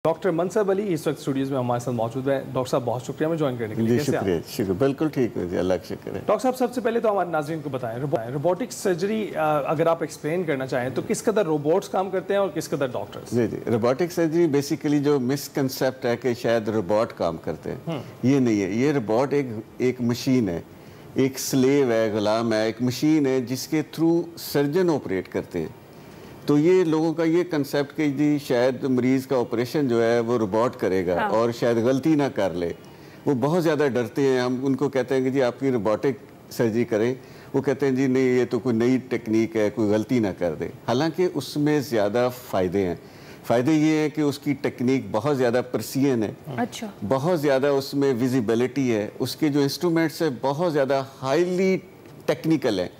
Doctor मनसब Ali इस वक्त Studios में हमारे साथ मौजूद है। डॉक्टर साहब बहुत शुक्रिया मैं ज्वाइन करने के लिए। जी शुक्रिया, बिल्कुल ठीक है जी, अल्लाह का शुक्र है। डॉक्टर साहब सबसे पहले तो हमारे नाज़रीन को बताएं रोबोटिक सर्जरी अगर आप एक्सप्लेन करना चाहें तो किस कदर रोबोट्स काम करते हैं और किस कदर डॉक्टर्स? जी जी, रोबोटिक सर्जरी बेसिकली जो मिसकंसेप्ट है कि शायद रोबोट काम करते हैं, ये नहीं है। ये रोबोट एक मशीन है, एक स्लेव है, गुलाम है, एक मशीन है जिसके थ्रू सर्जन ऑपरेट करते हैं। तो ये लोगों का ये कंसेप्ट कि जी शायद मरीज़ का ऑपरेशन जो है वो रोबोट करेगा और शायद गलती ना कर ले, वो बहुत ज़्यादा डरते हैं। हम उनको कहते हैं कि जी आपकी रोबोटिक सर्जरी करें, वो कहते हैं जी नहीं ये तो कोई नई टेक्निक है, कोई गलती ना कर दे। हालांकि उसमें ज़्यादा फ़ायदे हैं। फ़ायदे ये हैं कि उसकी टेक्निक बहुत ज़्यादा प्रिसीजन है, अच्छा, बहुत ज़्यादा उसमें विजिबिलिटी है, उसके जो इंस्ट्रूमेंट्स है बहुत ज़्यादा हाईली टेक्निकल है।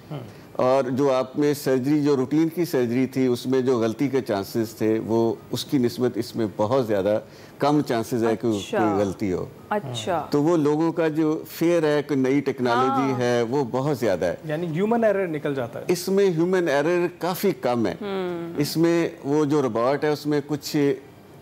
और जो आप में सर्जरी जो रूटीन की सर्जरी थी उसमें जो गलती के चांसेस थे वो उसकी निस्बत इसमें बहुत ज़्यादा कम चांसेस है कि कोई गलती हो। अच्छा, तो वो लोगों का जो फेयर है कि नई टेक्नोलॉजी है वो बहुत ज़्यादा है, यानी ह्यूमन एरर निकल जाता है। इसमें ह्यूमन एरर काफ़ी कम है। इसमें वो जो रोबोट है उसमें कुछ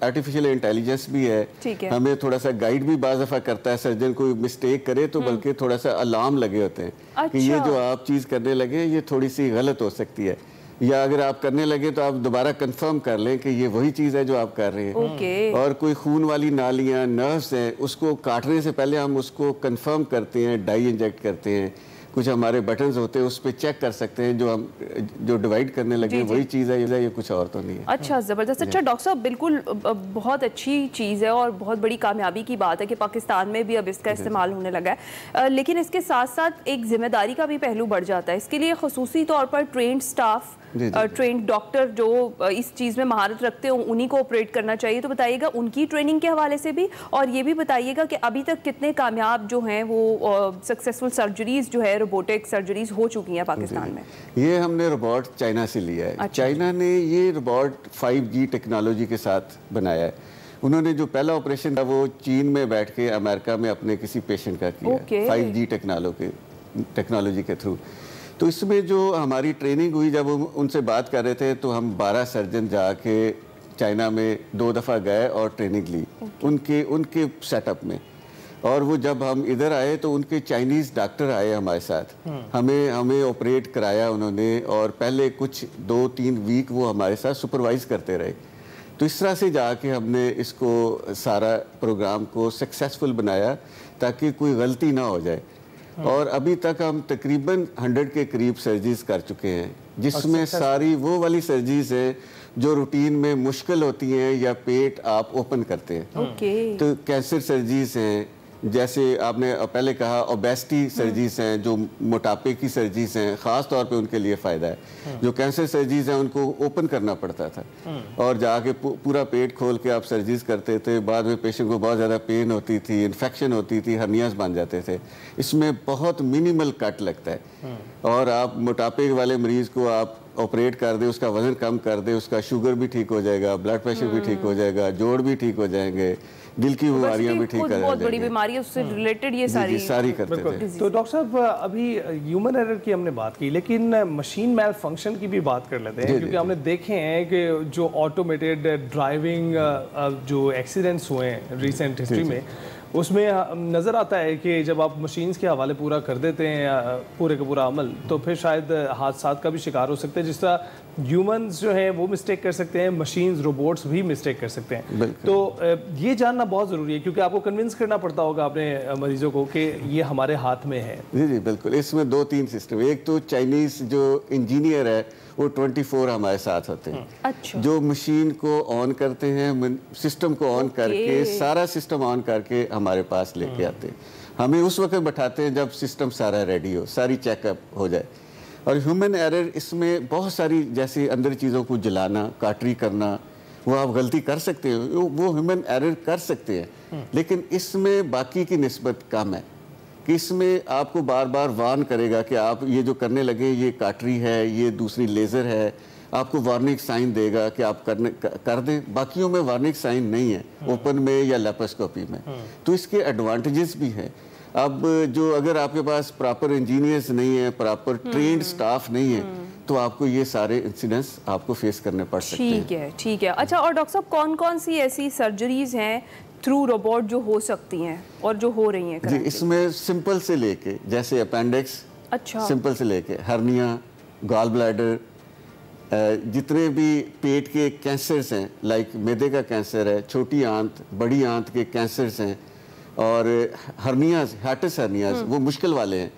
आर्टिफिशियल इंटेलिजेंस भी है, हमें थोड़ा सा गाइड भी बाज़ दफ़ा करता है। सर्जन कोई मिस्टेक करे तो बल्कि थोड़ा सा अलार्म लगे होते हैं कि ये जो आप चीज़ करने लगे ये थोड़ी सी गलत हो सकती है, या अगर आप करने लगे तो आप दोबारा कंफर्म कर लें कि ये वही चीज़ है जो आप कर रहे हैं। और कोई खून वाली नालियाँ, नर्व्स हैं, उसको काटने से पहले हम उसको कंफर्म करते हैं, डाई इंजेक्ट करते हैं। कुछ हमारे बटन्स होते हैं उस पर चेक कर सकते हैं जो डिवाइड करने लगे वही चीज़ है, ये कुछ और तो नहीं है। अच्छा, ज़बरदस्त। अच्छा डॉक्टर साहब, बिल्कुल बहुत अच्छी चीज़ है और बहुत बड़ी कामयाबी की बात है कि पाकिस्तान में भी अब इसका इस्तेमाल होने लगा है, लेकिन इसके साथ साथ एक जिम्मेदारी का भी पहलू बढ़ जाता है। इसके लिए खसूसी तौर पर ट्रेंड स्टाफ, ट्रेंड डॉक्टर जो इस चीज़ में महारत रखते हो उन्हीं को ऑपरेट करना चाहिए। तो बताइएगा उनकी ट्रेनिंग के हवाले से भी, और ये भी बताइएगा कि अभी तक कितने कामयाब जो हैं वो सक्सेसफुल सर्जरीज जो है रोबोटिक सर्जरीज हो चुकी हैं पाकिस्तान में। ये हमने रोबोट चाइना से लिया है। अच्छा। चाइना ने ये रोबोट 5G टेक्नोलॉजी के साथ बनाया है। उन्होंने जो पहला ऑपरेशन था वो चीन में बैठ के अमेरिका में अपने किसी पेशेंट का किया 5G टेक्नोलॉजी के थ्रू। तो इसमें जो हमारी ट्रेनिंग हुई, जब उनसे बात कर रहे थे तो हम 12 सर्जन जाके चाइना में 2 दफ़ा गए और ट्रेनिंग ली उनके सेटअप में। और वो जब हम इधर आए तो उनके चाइनीज़ डॉक्टर आए हमारे साथ, हमें ऑपरेट कराया उन्होंने, और पहले कुछ 2-3 वीक वो हमारे साथ सुपरवाइज़ करते रहे। तो इस तरह से जाके हमने इसको सारा प्रोग्राम को सक्सेसफुल बनाया ताकि कोई गलती ना हो जाए। और अभी तक हम तकरीबन 100 के करीब सर्जरीज कर चुके हैं, जिसमें सारी वो वाली सर्जरीज हैं जो रूटीन में मुश्किल होती हैं या पेट आप ओपन करते हैं। तो कैंसर सर्जरीज हैं, जैसे आपने पहले कहा ओबेसिटी सर्जरीज हैं, जो मोटापे की सर्जरीज हैं, ख़ास तौर पे उनके लिए फ़ायदा है। जो कैंसर सर्जरीज हैं उनको ओपन करना पड़ता था और जाके पूरा पेट खोल के आप सर्जरीज करते थे। बाद में पेशेंट को बहुत ज़्यादा पेन होती थी, इन्फेक्शन होती थी, हर्नियाज बन जाते थे। इसमें बहुत मिनिमल कट लगता है और आप मोटापे वाले मरीज़ को आप ऑपरेट कर दे, उसका वज़न कम कर दे, उसका शुगर भी ठीक हो जाएगा, ब्लड प्रेशर भी ठीक हो जाएगा, जोड़ भी ठीक हो जाएंगे, दिल की बीमारियां भी ठीक कर जाएंगे। बहुत बड़ी बीमारी है, उससे रिलेटेड ये सारी करते थे। तो डॉक्टर साहब अभी ह्यूमन एरर की हमने बात की, लेकिन मशीन मैल फंक्शन की भी बात कर लेते हैं, क्योंकि हमने देखे हैं कि जो ऑटोमेटेड ड्राइविंग जो एक्सीडेंट्स हुए हैं रिसेंट हिस्ट्री में, उसमें नज़र आता है कि जब आप मशीन्स के हवाले पूरा कर देते हैं पूरे का पूरा अमल, तो फिर शायद हादसा का भी शिकार हो सकते हैं। जिस तरह ह्यूमंस जो हैं वो मिस्टेक कर सकते हैं, मशीन्स रोबोट्स भी मिस्टेक कर सकते हैं। तो ये जानना बहुत ज़रूरी है, क्योंकि आपको कन्विंस करना पड़ता होगा अपने मरीजों को कि ये हमारे हाथ में है। जी जी बिल्कुल। इसमें 2-3 सिस्टम, एक तो चाइनीज़ जो इंजीनियर है वो 24 हमारे साथ होते हैं। अच्छा। जो मशीन को ऑन करते हैं, सिस्टम को ऑन करके सारा सिस्टम ऑन करके हमारे पास लेके आते हैं। हमें उस वक्त बैठाते हैं जब सिस्टम सारा रेडी हो, सारी चेकअप हो जाए। और ह्यूमन एरर इसमें बहुत सारी, जैसे अंदर चीज़ों को जलाना, काटरी करना, वो आप गलती कर सकते हैं, वो ह्यूमन एरर कर सकते हैं, लेकिन इसमें बाकी की निस्बत कम है कि इसमें आपको बार बार वार्न करेगा कि आप ये जो करने लगे ये काटरी है, ये दूसरी लेज़र है, आपको वार्निंग साइन देगा कि आप कर दें। बाकियों में वार्निंग साइन नहीं है, ओपन में या लेप्रोस्कोपी में। तो इसके एडवांटेजेस भी हैं। اب جو اگر آپ کے پاس پراپر انجینئرز نہیں ہیں, پراپر ٹرینڈ سٹاف نہیں ہے, تو آپ کو یہ سارے انسیڈنٹس آپ کو فیس کرنے پڑ سکتے ہیں. ٹھیک ہے, ٹھیک ہے. اچھا, اور ڈاکٹر صاحب کون کون سی ایسی سرجریز ہیں تھرو روبوٹ جو ہو سکتی ہیں اور جو ہو رہی ہیں؟ جی, اس میں سمپل سے لے کے جیسے اپینڈکس, اچھا, سمپل سے لے کے ہرنیا, گال بلیڈر, جتنے بھی پیٹ کے کینسرز ہیں, لائک میدے کا کینسر ہے, چھوٹی آنت, بڑی آنت کے کینسرز ہیں, اور ہرنیاز, ہیٹس ہرنیاز وہ مشکل والے ہیں.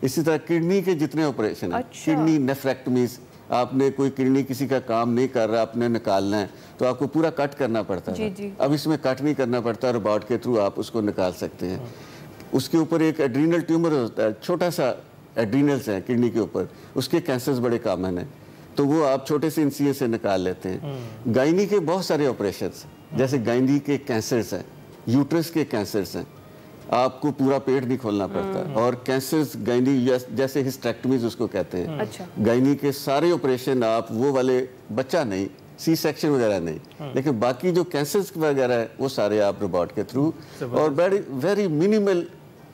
اسی طرح کڈنی کے جتنے آپریشن ہیں, کڈنی نیفریکٹمیز, آپ نے کوئی کڈنی کسی کا کام نہیں کر رہا, آپ نے نکالنا ہے تو آپ کو پورا کٹ کرنا پڑتا ہے. اب اس میں کٹ نہیں کرنا پڑتا, روبوٹ کے تھرو آپ اس کو نکال سکتے ہیں. اس کے اوپر ایک ایڈرینل ٹیومر ہوتا ہے, چھوٹا سا ایڈرینلز ہیں کڈنی کے اوپر, اس کے کینسرز بڑے کامن ہیں, تو وہ آپ چھوٹے سے انسیجن سے نکال لیتے ہیں. گائنی کے بہت سارے آپریشنز, جیسے گائنی کے کینسرز ہیں, یوٹرس کے کینسرز ہیں, آپ کو پورا پیٹ نہیں کھولنا پڑتا, اور کینسرز گائنی جیسے ہسٹریکٹمیز اس کو کہتے ہیں, گائنی کے سارے آپریشن آپ وہ والے, بچہ نہیں, سی سیکشن وغیرہ نہیں, لیکن باقی جو کینسرز وغیرہ ہے وہ سارے آپ روبوٹ کے تھرو اور ویری منیمل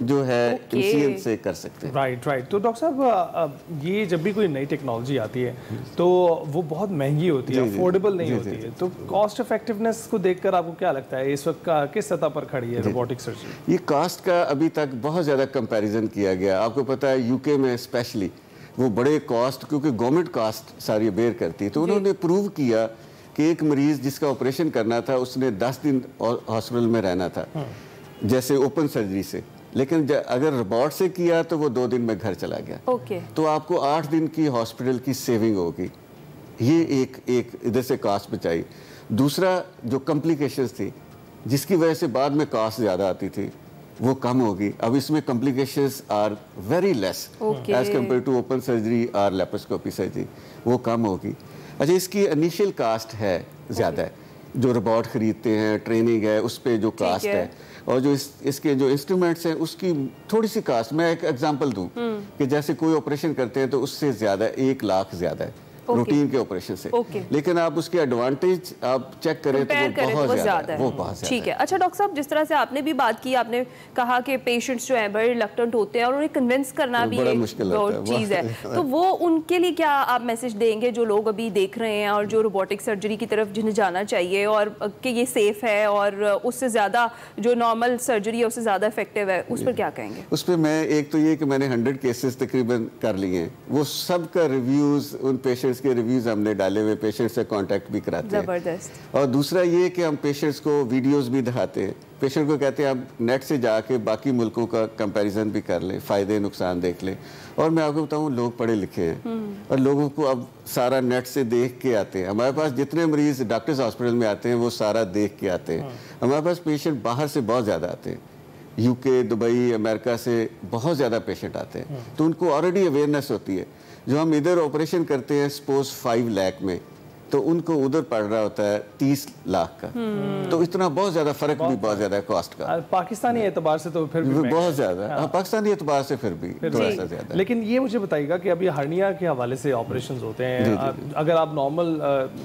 جو ہے انسیجن سے کر سکتے ہیں. Right right. تو ڈاکٹر صاحب یہ جب بھی کوئی نئی ٹیکنالوجی آتی ہے تو وہ بہت مہنگی ہوتی ہے, افورڈیبل نہیں ہوتی ہے, تو کاسٹ افیکٹونیس کو دیکھ کر آپ کو کیا لگتا ہے اس وقت کس سطح پر کھڑی ہے روبوٹک سرجری؟ یہ کاسٹ کا ابھی تک بہت زیادہ کمپیریزن کیا گیا. آپ کو پتہ ہے یو کے میں اسپیشلی وہ بڑے کاسٹ, کیونکہ گورنمنٹ کاسٹ ساری بیئر کرتی ہے, تو انہوں نے پروو کیا کہ ایک مریض جس کا آپریشن کرنا تھا اس نے 10 دن ہاسپٹل میں رہنا تھا جیسے اوپن سرجری سے, لیکن اگر روبوٹ سے کیا تو وہ 2 دن میں گھر چلا گیا. تو آپ کو 8 دن کی ہاسپٹل کی سیونگ ہوگی. یہ ایک ادھر سے کاسٹ بچائی. دوسرا جو کمپلیکیشنز تھی جس کی وجہ سے بعد میں کاسٹ زیادہ آتی تھی وہ کم ہوگی. اب اس میں complications are very less as compare to open surgery اور لیپروسکوپی سرجری, وہ کم ہوگی. اچھا, اس کی انیشیل کاسٹ ہے زیادہ ہے, جو روبوٹ خریدتے ہیں, ٹریننگ ہے, اس پہ جو کاسٹ ہے, اور جو اس کے جو انسٹرومنٹس ہیں اس کی تھوڑی سی کاسٹ. میں ایک ایگزامپل دوں کہ جیسے کوئی آپریشن کرتے ہیں تو اس سے زیادہ 1 لاکھ زیادہ ہے روٹین کے آپریشن سے, لیکن آپ اس کے ایڈوانٹیج آپ چیک کریں تو وہ بہت زیادہ ہے, وہ بہت زیادہ. ٹھیک ہے. اچھا ڈاکٹر صاحب, جس طرح سے آپ نے بھی بات کی, آپ نے کہا کہ پیشنٹس جو ہیں بڑے ریلکٹنٹ ہوتے ہیں اور انہیں کنونس کرنا بھی ایک چیز ہے, تو وہ ان کے لیے کیا آپ میسج دیں گے جو لوگ ابھی دیکھ رہے ہیں اور جو روبوٹک سرجری کی طرف جنہیں جانا چاہیے, اور کہ یہ سیف ہے اور اس سے زیادہ جو نارمل سرجری ہے اس سے زیادہ افیکٹو ہے, اس پر کیا کہیں گے؟ اس پہ میں ایک تو یہ کہ میں نے 100 کیسز تقریباً کر لیے ہیں, وہ سب کا ریویوز, ان پیشنٹس کے ریویوز ہم نے ڈالے ہوئے, پیشنٹ سے کانٹیکٹ بھی کراتے ہیں. اور دوسرا یہ کہ ہم پیشنٹس کو ویڈیوز بھی دکھاتے ہیں, پیشنٹ کو کہتے ہیں آپ نیٹ سے جا کے باقی ملکوں کا کمپیریزن بھی کر لیں, فائدے نقصان دیکھ لیں. اور میں آپ کو بتاؤں, لوگ پڑھے لکھے ہیں اور لوگوں کو اب سارا نیٹ سے دیکھ کے آتے ہیں. ہمارے پاس جتنے مریض ڈاکٹرز ہاسپٹل میں آتے ہیں وہ سارا دیکھ کے آتے ہیں. ہمارے پاس پیشنٹ باہر سے بہت زیادہ آتے ہیں, یو کے, دبئی, امریکہ سے بہت زیادہ پیشنٹ آتے ہیں, تو ان کو آلریڈی اویئرنیس ہوتی ہے. جو ہم ادھر آپریشن کرتے ہیں سپوز 5 لاکھ میں, تو ان کو ادھر پڑ رہا ہوتا ہے 30 لاکھ کا, تو اتنا بہت زیادہ فرق بھی بہت زیادہ ہے کاسٹ کا. پاکستانی اعتبار سے تو پھر بھی بہت زیادہ, پاکستانی اعتبار سے پھر بھی تھوڑا سا زیادہ. لیکن یہ مجھے بتائیے گا کہ ابھی ہرنیا کے حوالے سے آپریشنز ہوتے ہیں, اگر آپ نارمل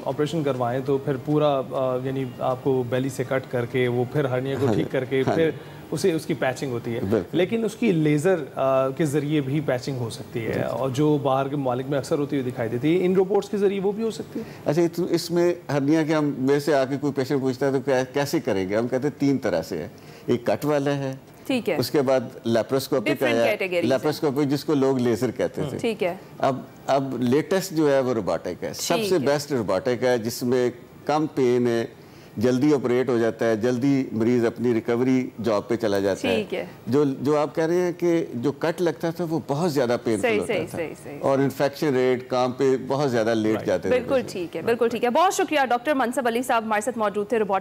آپریشن کروائیں تو پھر پورا یعنی آپ کو بیلی سے کٹ کر کے وہ پھر ہرنیا کو ٹھیک کر کے پھر اس کی پیچنگ ہوتی ہے, لیکن اس کی لیزر کے ذریعے بھی پیچنگ ہو سکتی ہے, اور جو باہر کے ممالک میں اکثر ہوتی ہوئی دکھائی دیتی ہے, ان روبوٹس کے ذریعے وہ بھی ہو سکتی ہے. اچھا, اس میں ہرنیا کے ہم میرے سے آ کے کوئی پیشنٹ پوچھتا ہے تو کیسے کریں گے, ہم کہتے ہیں 3 طرح سے ہے. ایک کٹ والا ہے, ٹھیک ہے, اس کے بعد لیپروسکوپی کا ہے, لیپروسکوپی جس کو لوگ لیزر کہتے تھے, ٹھیک ہے. اب لیٹسٹ جو ہے وہ روبوٹک ہے, سب سے بیسٹ روبوٹک ہے, جس میں کم پین ہے, جلدی آپریٹ ہو جاتا ہے, جلدی مریض اپنی ریکوری جاب پہ چلا جاتا ہے. جو آپ کہہ رہے ہیں کہ جو کٹ لگتا تھا وہ بہت زیادہ پینفل ہوتا تھا, اور انفیکشن ریٹ کام پہ بہت زیادہ لیٹ جاتے تھے. بالکل ٹھیک ہے, بالکل ٹھیک ہے. بہت شکریہ ڈاکٹر منصب علی صاحب ہمارے ساتھ موجود تھے, روبوٹک